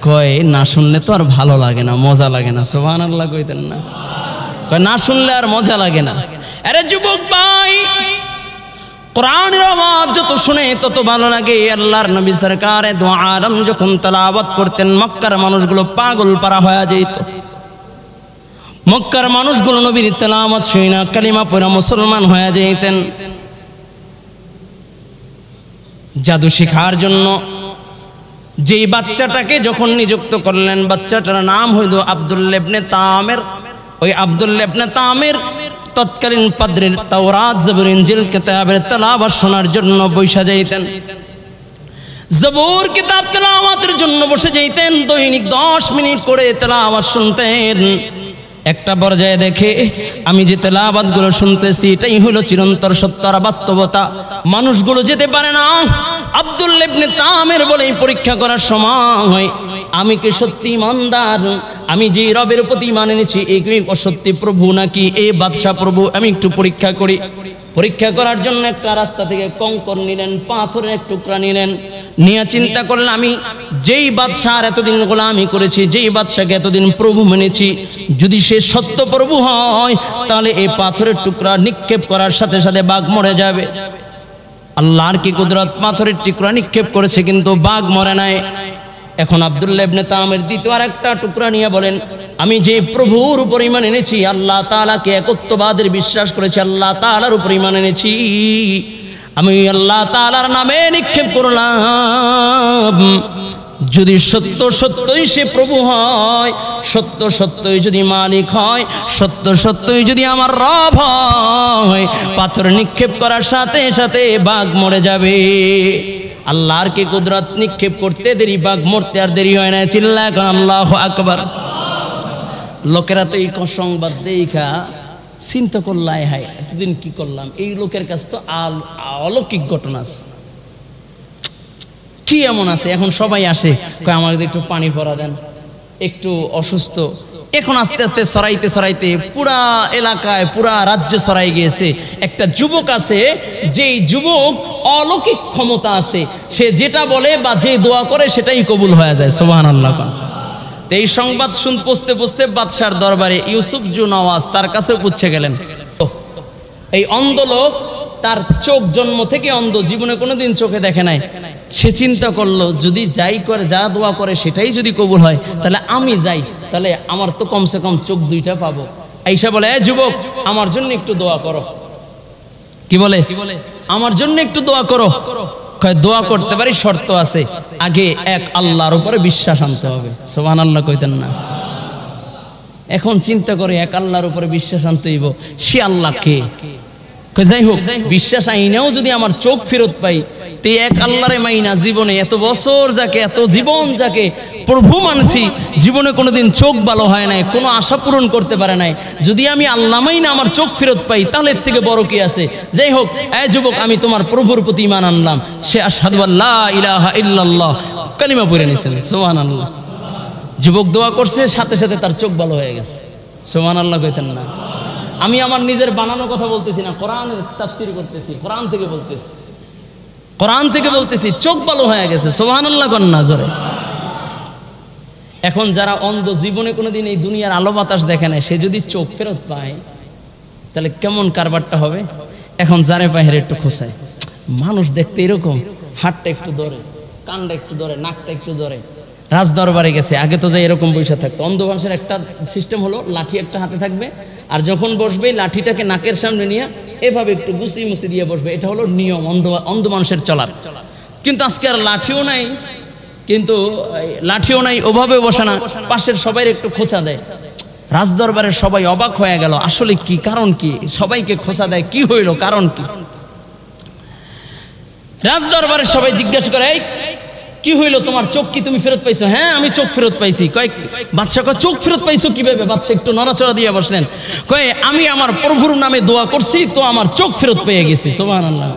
কয়, না শুনলে তো আর ভালো লাগে না, মজা লাগে না। সুবহানাল্লাহ কইতেন না? কয়, না শুনলে আর মজা লাগে না। আরে যুবক ভাই, কোরআনের আওয়াজ যত শুনে তত ভালো লাগে। আল্লাহর নবী সরকারে দু আলম যখন তেলাওয়াত করতেন, মক্কার মানুষগুলো পাগল পারা হয়ে যেত। মক্কার মানুষগুলো নবীর তেলাওয়াত শুনে না কালিমা পড়া মুসলমান হয়ে যেতেন। জাদু শেখার জন্য যেই বাচ্চাটাকে যখন নিযুক্ত করলেন, বাচ্চাটার নাম হইল আব্দুল্লাহ ইবনে তামির। ওই আব্দুল্লাহ ইবনে তামির তৎকালীন পাদ্রীর তাওরাত, জবুর, ইনজিল কিতাবের তেলাওয়াত শোনার জন্য বসে যাইতেন। জবুর কিতাব তেলাওয়াতের জন্য বসে যাইতেন। দৈনিক 10 মিনিট করে তেলাওয়াত শুনতেন। একটা পর্যায়ে দেখে, আমি যে তেলাওয়াতগুলো শুনতেছি এটাই হলো চিরন্তর সত্য আর বাস্তবতা, মানুষগুলো যেতে পারে না। আব্দুল্লাহ ইবনে তামির বলেই পরীক্ষা করার সময়, আমি কি সত্যি ইমানদার? আমি যে রবের প্রতি ঈমান এনেছি, এই কি সত্যি প্রভু নাকি এই বাদশা প্রভু? আমি একটু পরীক্ষা করি। পরীক্ষা করার জন্য একটা রাস্তা থেকে কঙ্কর নিলেন, পাথরের এক টুকরা নিলেন, নিয়ে চিন্তা করলেন, আমি যেই বাদশার এতদিন গোলামি করেছি, যেই বাদশাকে এতদিন প্রভু মেনেছি, যদি সে সত্য প্রভু হয়, তাহলে এই পাথরের টুকরা নিক্ষেপ করার সাথে সাথে বাঘ মরে যাবে। আল্লাহর কি কুদরত, পাথরের টুকরা নিক্ষেপ করেছে কিন্তু বাঘ মরে নাই। এখন আব্দুল্লাহ ইবনে তামির দ্বিতীয় আর একটা টুকরা নিয়ে বলেন, আমি যে প্রভুর উপর ঈমান এনেছি, আল্লাহ তাআলাকে একত্ববাদের বিশ্বাস করেছি, আল্লাহ তাআলার উপর ঈমান এনেছি, আমি আল্লাহ তাআলার নামে নিক্ষেপ করলাম। যদি সত্য সত্যই সে প্রভু হয়, সত্য সত্যই যদি মালিক হয়, সত্য সত্যই যদি আমার রব হয়, পাথর নিক্ষেপ করার সাথে সাথে বাঘ মরে যাবে। আল্লাহর কি কুদরত, নিক্ষেপ করতে দেরি, বাঘ মরতে আর দেরি হয় না। চিল্লা এখন আল্লাহু আকবার। লোকেরা তো এই সংবাদ দেখা চিন্তা করলাই, হায় এতদিন কি করলাম, এই লোকের কাছে তো অলৌকিক ঘটনা আছে, কি এমন আছে? এখন সবাই আসে, কয় আমাদের একটু পানি ভরা দেন, একটু অসুস্থ। এখন আস্তে আস্তে ছড়াইতে ছড়াইতে পুরা এলাকায়, পুরা রাজ্যে ছড়াই গিয়েছে। একটা যুবক আছে, যেই যুবক অলৌকিক ক্ষমতা আছে, সে যেটা বলে বা যে দোয়া করে সেটাই কবুল হয়ে যায়। সুবহানাল্লাহ। এই সংবাদ পৌঁছতে পৌঁছতে বাদশার দরবারে ইউসুফ জু নওয়াজ তার কাছে পুচ্ছে গেলেন। এই অন্ধ লোক, তার চোখ জন্ম থেকে অন্ধ, জীবনে কোনোদিন চোখে দেখে নাই। সে চিন্তা করলো, যদি যাই করে, যা দোয়া করে সেটাই যদি কবুল হয়, তাহলে আমি যাই, তাহলে আমার তো কমসে কম চোখ দুইটা পাবো। আইসা বলে, যুবক আমার জন্য একটু দোয়া করো। কি বলে? আমার জন্য একটু দোয়া করো। কয়, দোয়া করতে পারি, শর্ত আছে, আগে এক আল্লাহর উপরে বিশ্বাস আনতে হবে। সুবহানাল্লাহ কইতেন না? এখন চিন্তা করে, এক আল্লাহর উপরে বিশ্বাস আনতে হইব। সে আল্লাহ কে? যাই হোক, বিশ্বাস আইনাও যদি আমার চোখ ফেরত পাই, তে এক আল্লাহরে মাইনা জীবনে এত বছর যাকে, এত জীবন যাকে প্রভু মানছি, জীবনে কোনোদিন চোখ ভালো হয় নাই, কোনো আশা পূরণ করতে পারে নাই, যদি আমি আল্লাহ মাইনা আমার চোখ ফেরত পাই, তাহলে এর থেকে বড় কি আছে? যাই হোক, এ যুবক, আমি তোমার প্রভুর প্রতি ঈমান আনলাম। সে আশহাদু আল্লা ইলাহা ইল্লাল্লাহ কালিমা পড়ে নিয়েছেন। সুবহানাল্লাহ। যুবক দোয়া করছে, সাথে সাথে তার চোখ ভালো হয়ে গেছে। সুবহানাল্লাহ কইতেন না? আমি আমার নিজের বানানো কথা বলতেছি না, কোরআনের তাফসীর করতেছি, কোরআন থেকে বলতেছি, কোরআন থেকে বলতেছি। চোখ ভালো হয়ে গেছে, সুবহানাল্লাহ কন্যা জোরে। এখন যারা অন্ধ, জীবনে কোনোদিন এই দুনিয়ার আলো বাতাস দেখে না, সে যদি চোখ ফেরত পায় তাহলে কেমন কারবারটা হবে। এখন যারে বাইরে একটু খোঁচায়, মানুষ দেখতে এরকম, হাতটা একটু ধরে, কানটা একটু ধরে, নাকটা একটু ধরে। রাজ দরবারে গেছে, আগে তো যাই এরকম বসে থাকতো। অন্ধ মানুষের একটা সিস্টেম হলো, লাঠি একটা হাতে থাকবে, আর যখন বসবে লাঠিটাকে নাকের সামনে নিয়ে এভাবে একটু গুছি মুছি দিয়ে বসবে। এটা হলো নিয়ম অন্ধ মানুষের চলার। কিন্তু আজকে আর লাঠিও নাই, কিন্তু লাঠিও নাই, ওভাবে বসে না, পাশের সবাই একটু খোঁচা দেয়। রাজদরবারের সবাই অবাক হয়ে গেল, আসলে কি, কারণ কি, সবাইকে খোঁচা দেয়, কি হইল, কারণ কি? রাজদরবারের সবাই জিজ্ঞাসা করে, এই কি হইল, তোমার চোখ কি তুমি ফেরত পাইছো? হ্যাঁ আমি চোখ ফেরত পাইছি। কয় বাদশা কয় চোখ ফেরত পাইছো কিভাবে? বাদশা একটু নড়াচড়া দিয়ে বসলেন, কয় আমি আমার প্রভুর নামে দোয়া করছি তো আমার চোখ ফেরত পেয়ে গেছি। সুবহানাল্লাহ।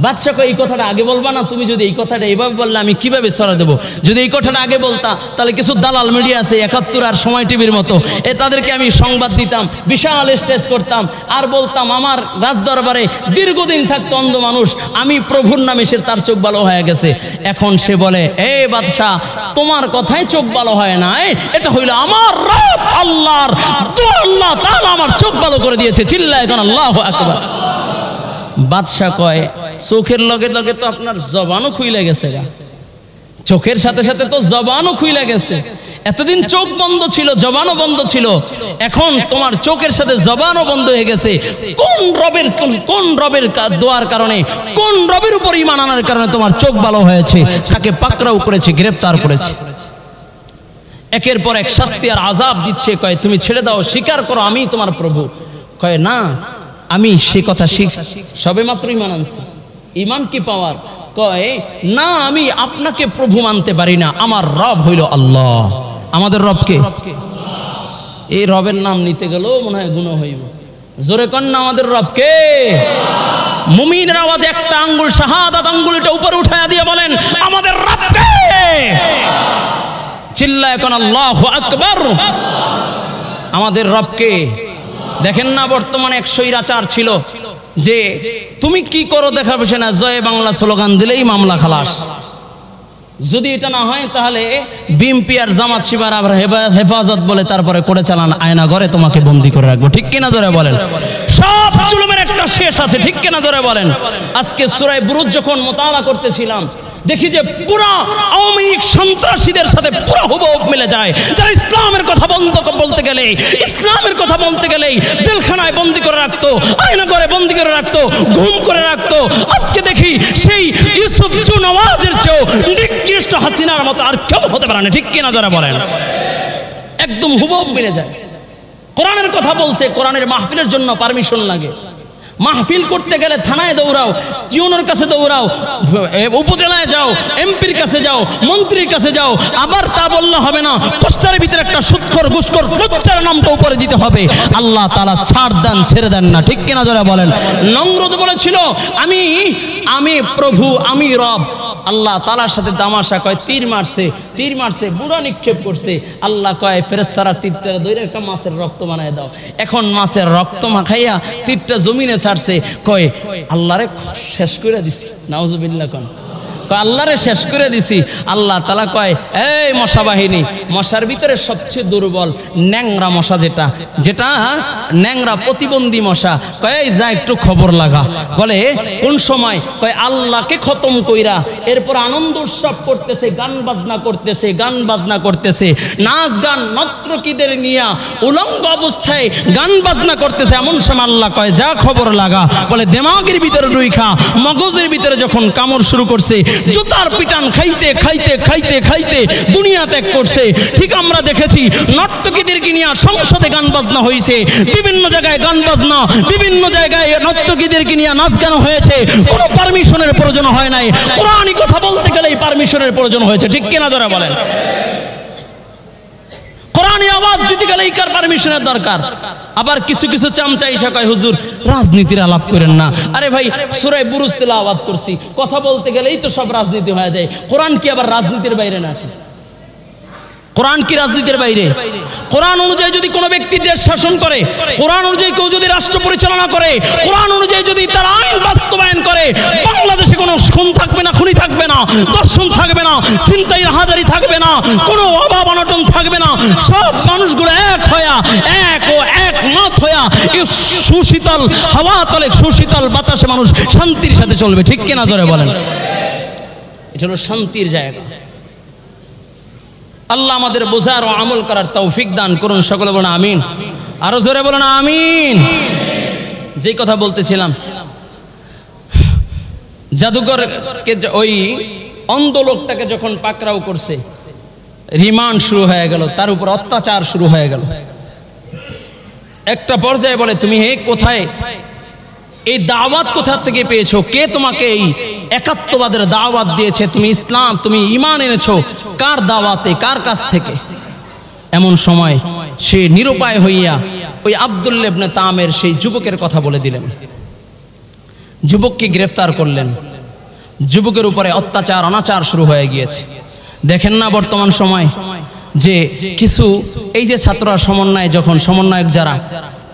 বাদশা কয় এই কথাটা আগে বলবা না? তুমি যদি এই কথাটা এইভাবে বললে আমি কিভাবে সরা দেবো? যদি এই কথাটা আগে বলতা তাহলে কিছু দালাল মিডিয়া আছে ৭১ আর সময় টিভির মতো, তাদেরকে আমি সংবাদ দিতাম, বিশাল স্টেজ করতাম, আর বলতাম আমার রাজদরবারে দীর্ঘদিন থাকতো অন্ধ মানুষ, আমি প্রভুর নামে সে তার চোখ ভালো হয়ে গেছে। এখন সে বলে, এ বাদশা তোমার কথাই চোখ ভালো হয় না, এটা হইলো আমার রব আল্লাহর দোয়া, আল্লাহ তাআলা আমার চোখ ভালো করে দিয়েছে। চিল্লায় এখন আল্লাহু আকবার। বাদশা কয় চোখের লগে লগে তো আপনার জবানও খুইলে গেছে, চোখের সাথে সাথে তো জবানও খুইলে গেছে। এতদিন চোখ বন্ধ ছিল, জবানও বন্ধ ছিল, এখন তোমার চোখের সাথে জবানও বন্ধ হয়ে গেছে। কোন রবের দোয়ার কারণে, কোন রবের উপর ঈমান আনার কারণে তোমার চোখ ভালো হয়েছে? তাকে পাকড়াও করেছে, গ্রেফতার করেছে, একের পর এক শাস্তি আর আযাব দিচ্ছে। কয় তুমি ছেড়ে দাও, স্বীকার করো আমি তোমার প্রভু। কয় না, আমি সে কথা সবে মাত্র ঈমান আনছি। ঈমান কি পাওয়ার? কয় না, আমি আপনাকে প্রভু মানতে পারি না, আমার রব হইল আল্লাহ। আমাদের রবকে, এই রবের নাম নিতে গেলেও মনে হয় গুনাহ হইব। জোরে কন না, আমাদের রবকে। মুমিনের আওয়াজে একটা আঙ্গুল, শাহাদাত আঙ্গুলটা উপরে উঠায়া দিয়ে বলেন আমাদের রবকে। চিল্লায় কোন আল্লাহু আকবার। আমাদের রবকে। দেখেন না, বর্তমানে এক স্বৈরাচার ছিল যে তুমি কি করো দেখার বিষয় না, জয় বাংলা স্লোগান দিলেই মামলা খালাস। যদি এটা না হয় তাহলে বিএনপি আর জামাত শিবির আবার হেফাজত বলে তারপরে করে চালান, আয়না ঘরে তোমাকে বন্দী করে রাখবো। ঠিক কিনা জোরে বলেন? সব জুলুমের একটা শেষ আছে, ঠিক কিনা জোরে বলেন? আজকে সূরা বুরুজ যখন মুতালা করতেছিলাম, দেখি যে পুরা আওয়ামী লীগ সন্ত্রাসীদের সাথে পুরো হুবহু মিলে যায়। যারা ইসলামের কথা বলতে গেলে, ইসলামের কথা বলতে গেলেই জেলখানায় বন্দী করে রাখতো, আয়না ঘরে বন্দী করে রাখতো, গুম করে রাখতো। আজকে দেখি সেই ইউসুফ নওয়াজের চেয়েও নিকৃষ্ট হাসিনার মতো আর কেউ হতে পারে না। ঠিক কিনা যারা বলেন? একদম হুবহু মিলে যায়। কোরআনের কথা বলছে, কোরআনের মাহফিলের জন্য পারমিশন লাগে। মাহফিল করতে গেলে থানায় দৌড়াও, টিউনের কাছে দৌড়াও, উপজেলায় যাও, এমপির কাছে যাও, মন্ত্রীর কাছে যাও। আবার তা বললে হবে না, পোস্টারের ভিতরে একটা সুৎখোর ঘুষখোর লোচ্চার নামটা উপরে দিতে হবে। আল্লাহ তাআলা ছাড় দেন, ছেড়ে দেন না। ঠিক কিনা যারা বলেন? নমরুদ বলেছিল আমি প্রভু, আমি রব। আল্লাহ তাআলার সাথে তামাশা। কয় তীর মারছে, বুড়া নিক্ষেপ করছে। আল্লাহ কয় ফেরেশতারা তীরটা ধরে একটা মাছের রক্ত বানায় দাও। এখন মাছের রক্ত মাখাইয়া তীরটা জমিনে ছাড়ছে। কয় আল্লাহরে শেষ করে দিছি। নাউজুবিল্লাহ। কোন আল্লাহরে শেষ করে দিছি। আল্লাহ তাআলা কয় এই মশা বাহিনী, মশার ভিতরে সবচেয়ে দুর্বল ন্যাংরা মশা, যেটা ন্যাংরা প্রতিবন্ধী মশা, কয় যা একটু খবর লাগা। বলে কোন সময়? কয় আল্লাহকে খতম কইরা এরপর আনন্দ উৎসব করতেছে, গান বাজনা করতেছে, নাচ গান নর্তকীদের নিয়া উলঙ্গ অবস্থায় গান বাজনা করতেছে। এমন সময় আল্লাহ কয় যা খবর লাগা। বলে দেমাগের ভিতরে রুইখা, মগজের ভিতরে যখন কামড় শুরু করছে, জুতার পিটান খাইতে খাইতে খাইতে খাইতে দুনিয়া ত্যাগ করছে। ঠিক আমরা দেখেছি নর্তকীদেরকে নিয়ে সংসদে গান বাজনা হয়েছে, বিভিন্ন জায়গায় গান বাজনা, বিভিন্ন জায়গায় নর্তকীদেরকে নিয়ে নাচ গান হয়েছে। কোনো পারমিশনের প্রয়োজন হয় নাই। কোরআনই কথা বলতে গেলেই পারমিশনের প্রয়োজন হয়েছে। ঠিক কিনা যারা বলেন? কোরআনে আওয়াজ দিতে গেলে কার পারমিশনের দরকার? আবার কিছু চামচা এসে কয় হুজুর রাজনীতির আলাপ করেন না। আরে ভাই, সূরা বুরুজ তেলাওয়াত করছি, কথা বলতে গেলেই তো সব রাজনীতি হয়ে যায়। কোরআন কি আবার রাজনীতির বাইরে নাকি? কোরআন কি রাজনীতির বাইরে? কোরআন অনুযায়ী যদি কোনো ব্যক্তি দেশ শাসন করে, কোরআন অনুযায়ী কেউ যদি রাষ্ট্র পরিচালনা করে, কোরআন অনুযায়ী যদি তার আইন বাস্তবায়ন করে, বাংলাদেশে কোনো খুন থাকবে না, খুনি থাকবে না, দর্শন থাকবে না, ছিনতাই রাহাজারি থাকবে না, কোনো অভাব অনটন থাকবে না। সব মানুষগুলো এক হইয়া, এক ও একমত হইয়া এই সুশীতল হাওয়া তলে, সুশীতল বাতাসে মানুষ শান্তির সাথে চলবে। ঠিক কিনা জোরে বলেন? এটা হলো শান্তির জায়গা। আল্লাহ আমাদের বোঝার ও আমল করার তৌফিক দান করুন। সকলে বলুন আমিন। আরো জোরে বলুন আমিন। যে কথা বলতেছিলাম, জাদুকরকে ওই অন্ধ লোকটাকে যখন পাকড়াও করছে, রিমান্ড শুরু হয়ে গেল, তার উপর অত্যাচার শুরু হয়ে গেল। একটা পর্যায়ে বলে, তুমি কোথায় এই দাওয়াত কোথা থেকে পেয়েছো? কে তোমাকে এই একাত্মবাদের দাওয়াত দিয়েছে? তুমি ইসলাম, তুমি ঈমান এনেছো কার দাওয়াতে, কার কাছ থেকে? এমন সময় সে নিরুপায় হইয়া ওই আব্দুল্লাহ ইবনে তামের সেই যুবকের কথা বলে দিলেন। যুবককে গ্রেফতার করলেন। যুবকের উপরে অত্যাচার অনাচার শুরু হয়ে গিয়েছে। দেখেন না বর্তমান সময় যে কিছু এই যে ছাত্ররা সমন্বয়, যখন সমন্বয়ক যারা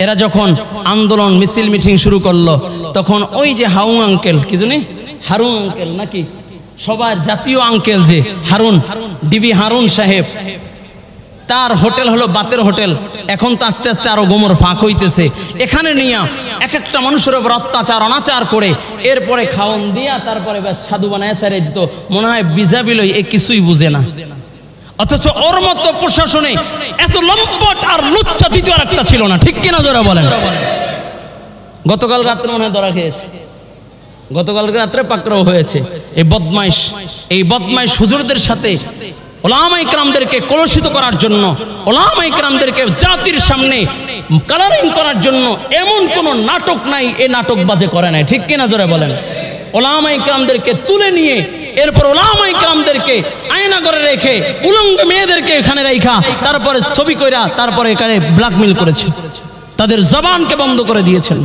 এরা যখন আন্দোলন মিছিল মিটিং শুরু করলো, তখন ওই যে হারুন আঙ্কেল, কি জানি হারুন আঙ্কেল নাকি সবার জাতীয় আঙ্কেল, যে হারুন ডিবি হারুন সাহেব, তার হোটেল হলো বাতের হোটেল। এখন তো আস্তে আস্তে আরো গোমর ফাঁক হইতেছে। এখানে নিয়ে এক একটা মানুষের উপর অত্যাচার অনাচার করে এরপরে খাওন দিয়া তারপরে ব্যাস সাধু বানায় সারে দিত। মনে হয় বিজাবিলই এ কিছুই বুঝে না। অথচ ওর মতো প্রশাসনে এত লম্পট আর লুচ্চা দ্বিতীয় একটা ছিল না। ঠিক কিনা জোরে বলেন? গতকাল রাত্রে মনে হয় ধরা খেয়েছে, গতকাল রাত্রে পাকড়াও হয়েছে। এই বদমাইশ হুজুরদের সাথে ওলামায়ে কেরামদেরকে কলুষিত করার জন্য, ওলামায়ে কেরামদেরকে জাতির সামনে কালারিং করার জন্য এমন কোন নাটক নাই, এই নাটক বাজে করে নাই। ঠিক কিনা জোরে বলেন? ওলামায়ে কেরামদেরকে তুলে নিয়ে এরপর ওলামায়ে কেরামদেরকে আয়না করে রেখে উলঙ্গ মেয়েদেরকে এখানে রাইখা তারপরে ছবি কইরা তারপরে এখানে ব্ল্যাকমেল করেছে, তাদের জবানকে বন্ধ করে দিয়েছেন।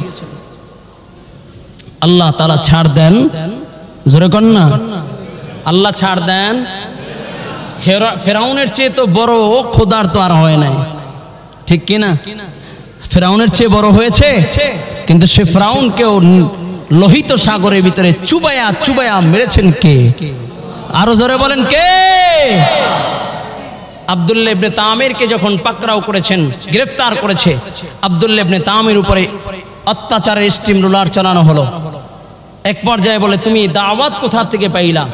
আল্লাহ তাআলা ছাড় দেন, জোরে কর না, আল্লাহ ছাড় দেন। ফেরাউনের চেয়ে তো বড় খোদার তো আর হয় নাই। ঠিক কিনা? ফেরাউনের চেয়ে বড় হয়েছে, কিন্তু সে ফেরাউনকেও লোহিত সাগরের ভিতরে চুবায়া চুবায়া মেরেছেন কে? আরো জোরে বলেন কে? আব্দুল্লাহ ইবনে তামিরকে যখন পাকড়াও করেছেন, গ্রেফতার করেছে, আব্দুল্লাহ ইবনে তামির উপরে অত্যাচারের স্টিম রোলার চালানো হলো। এক পর্যায়ে বলে, তুমি দাওয়াত কোথা থেকে পাইলা?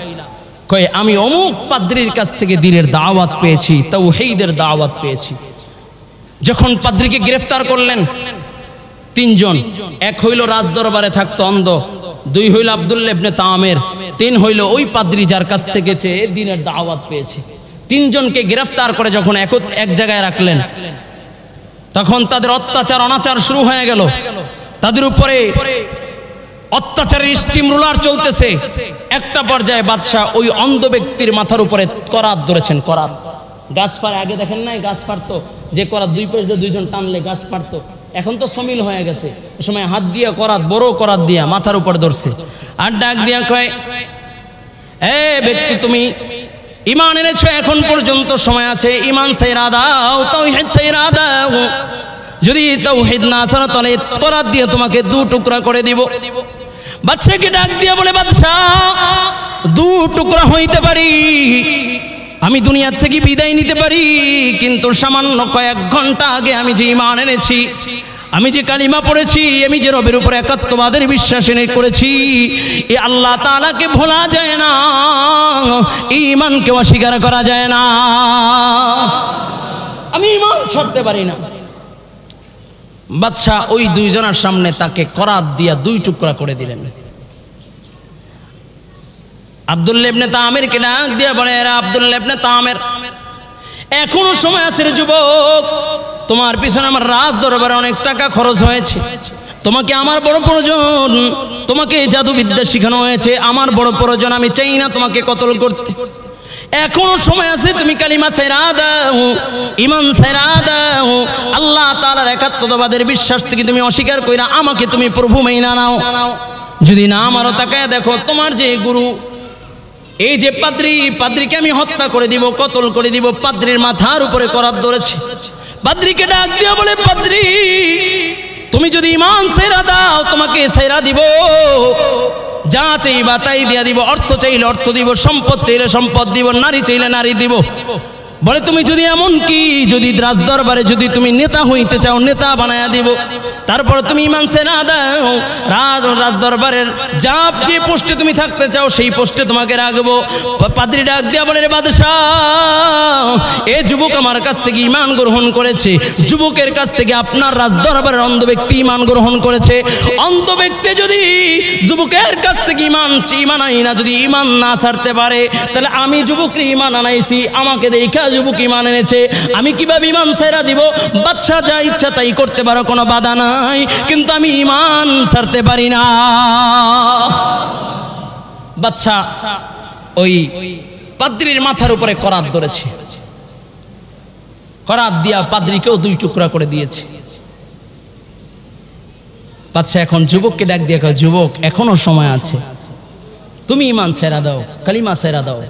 কয়, আমি অমুক পাদ্রীর কাছ থেকে দ্বীনের দাওয়াত পেয়েছি, তাওহীদের দাওয়াত পেয়েছি। যখন পাদ্রীকে গ্রেফতার করলেন, তিনজন, এক হইল রাজদরবারে থাকতো অন্ধ, দুই হইল আব্দুল্লাহ ইবনে তামির, তিন হইল ওই পাদ্রী যার কাছ থেকে সে দ্বীনের দাওয়াত পেয়েছে। তিনজনকে গ্রেফতার করে যখন এক জায়গায় রাখলেন, তখন তাদের অত্যাচার অনাচার শুরু হয়ে গেল। তাদের উপরে অত্যাচারের স্টিম রোলার চলতেছে। একটা পর্যায়ে বাদশাহ ওই অন্ধ ব্যক্তির মাথার উপরে করাত ধরেছেন। করাত, গাছ ফাড়ে, আগে দেখেন নাই গাছ ফাড়তো, যে করাত দুই পাশ দিয়ে দুইজন টানলে গাছ ফাড়তো। এখন তো সমিল হয়ে গেছে। ওই সময় হাত দিয়া করাত, বড় করাত দিয়া মাথার উপর ধরছে, আর ডাক দিয়া কয়, এ ব্যক্তি, তুমি ঈমান এনেছো, এখন পর্যন্ত সময় আছে, ঈমান ছাইরা দাও, তাওহীদ ছাইরা দাও। যদি তাওহীদ না ছাড়ো তাহলে করাত দিয়ে তোমাকে দু টুকরা করে দিব। বাদশাকে ডাক দিয়ে বলে, বাদশাহ, দু টুকরা হইতে পারি, আমি দুনিয়ার থেকে বিদায় নিতে পারি, কিন্তু সামান্য কয়েক ঘন্টা আগে আমি যে ঈমান এনেছি, আমি যে কালিমা পড়েছি, আমি যে রবের উপর একাত্মবাদের বিশ্বাস এনে করেছি, এই আল্লাহ তাআলাকে ভোলা যায় না, ঈমানকে অস্বীকার করা যায় না, আমি ঈমান ছাড়তে পারি না। বাদশাহ ওই দুইজনের সামনে তাকে করাত দিয়া দুই টুকরা করে দিলেন। আব্দুল্লাহ ইবনে তামিরকে ডাক দিয়া বলে, এরা আব্দুল্লাহ ইবনে তামির, এখনো সময় আছে রে যুবক, তোমার পিছনে আমার রাজ দরবারে অনেক টাকা খরচ হয়েছে, তোমাকে আমার বড় প্রয়োজন, তোমাকে জাদুবিদ্যা শেখানো হয়েছে, আমার বড় প্রয়োজন, আমি চাই না তোমাকে কতল করতে। এখনো সময় আছে, তুমি কালিমা ছাইরা দাও, ঈমান ছাইরা দাও, আল্লাহ তাআলার একাত্মবাদের বিশ্বাস থেকে তুমি অস্বীকার কইরা আমাকে তুমি প্রভু মাইনা নাও। যদি না আমারও তাকায় দেখো, তোমার যে গুরু এই যে পাদ্রীকে আমি হত্যা করে দিব, কতল করে দিব। পাদ্রীর মাথার উপরে করাত ধরেছে। পাদ্রীকে ডাক দিয়া বলে, পাদ্রী তুমি যদি ঈমান ছেড়ে দাও তোমাকে ছেড়ে দিব, যা চাইবা তাই দিয়া দিব, অর্থ চাইলে অর্থ দিব, সম্পদ চাইলে সম্পদ দিব, নারী চাইলে নারী দিব। বলে তুমি যদি এমন কি যদি রাজ দরবারে যদি তুমি নেতা হইতে চাও নেতা বানায়া দিব, তারপর তুমি ঈমান ছেড়ে দাও, রাজ দরবারের যে পোস্টে তুমি থাকতে চাও সেই পোস্টে তোমাকে রাখবো। পাদ্রী ডাক দিয়া বলে, রে বাদশাহ এ যুবক আমার কাছ থেকে ঈমান গ্রহণ করেছে, যুবকের কাছ থেকে আপনার রাজ দরবারের অন্ধ ব্যক্তি ঈমান গ্রহণ করেছে। অন্ধ ব্যক্তি যদি যুবকের কাছ থেকে ঈমান আইনা যদি ঈমান না ছাড়তে পারে, তাহলে আমি যুবককে ঈমান আনাইছি, আমাকে দেখা যুবক ঈমান এনেছে, আমি কিভাবে ঈমান ছেড়ে দিব? বাদশা যা ইচ্ছা তাই করতে পারো, কোনো বাধা নাই, কিন্তু আমি ঈমান ছাড়তে পারি না। বাদশা ওই পাদ্রীর মাথার উপরে করাত ধরেছে, করাত দিয়া পাদ্রীকেও 2 টুকরা করে দিয়েছে। বাদশা এখন যুবককে ডাক দিয়ে কয়, যুবক এখনো সময় আছে, তুমি ঈমান ছেড়ে দাও, কালিমা ছেড়ে দাও।